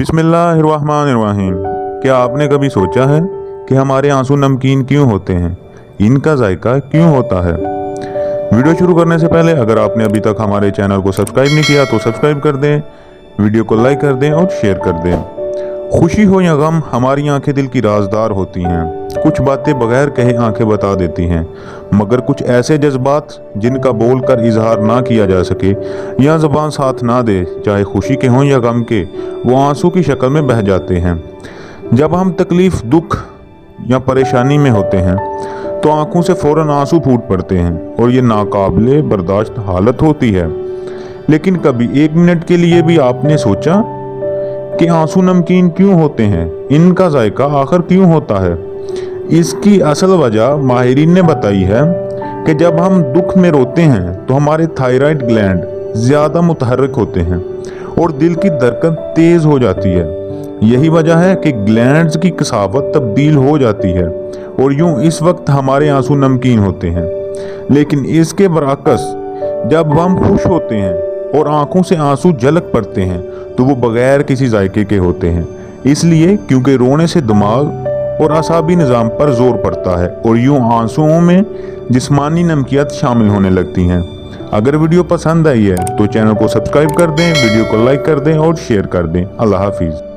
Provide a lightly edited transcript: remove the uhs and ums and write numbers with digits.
बिस्मिल्लाहिर्रहमानिर्रहीम। क्या आपने कभी सोचा है कि हमारे आंसू नमकीन क्यों होते हैं, इनका जायका क्यों होता है? वीडियो शुरू करने से पहले अगर आपने अभी तक हमारे चैनल को सब्सक्राइब नहीं किया तो सब्सक्राइब कर दें, वीडियो को लाइक कर दें और शेयर कर दें। खुशी हो या गम, हमारी आंखें दिल की राजदार होती हैं। कुछ बातें बगैर कहे आंखें बता देती हैं, मगर कुछ ऐसे जज्बात जिनका बोल कर इजहार ना किया जा सके या ज़बान साथ ना दे, चाहे खुशी के हों या गम के, वो आंसू की शक्ल में बह जाते हैं। जब हम तकलीफ़, दुख या परेशानी में होते हैं तो आंखों से फ़ौरन आंसू फूट पड़ते हैं और ये नाकाबिले बर्दाश्त हालत होती है। लेकिन कभी एक मिनट के लिए भी आपने सोचा कि आंसू नमकीन क्यों होते हैं, इनका जायका आखिर क्यों होता है? इसकी असल वजह माहिरीन ने बताई है कि जब हम दुख में रोते हैं तो हमारे थायराइड ग्लैंड ज़्यादा मुतहर्रिक होते हैं और दिल की धड़कन तेज़ हो जाती है। यही वजह है कि ग्लैंड्स की कसावत तब्दील हो जाती है और यूं इस वक्त हमारे आंसू नमकीन होते हैं। लेकिन इसके बरअक्स जब हम खुश होते हैं और आंखों से आंसू झलक पड़ते हैं तो वो बगैर किसी जायके के होते हैं। इसलिए क्योंकि रोने से दिमाग और असाबी निज़ाम पर जोर पड़ता है और यूं आंसुओं में जिस्मानी नमकियत शामिल होने लगती हैं। अगर वीडियो पसंद आई है तो चैनल को सब्सक्राइब कर दें, वीडियो को लाइक कर दें और शेयर कर दें। अल्लाह हाफिज़।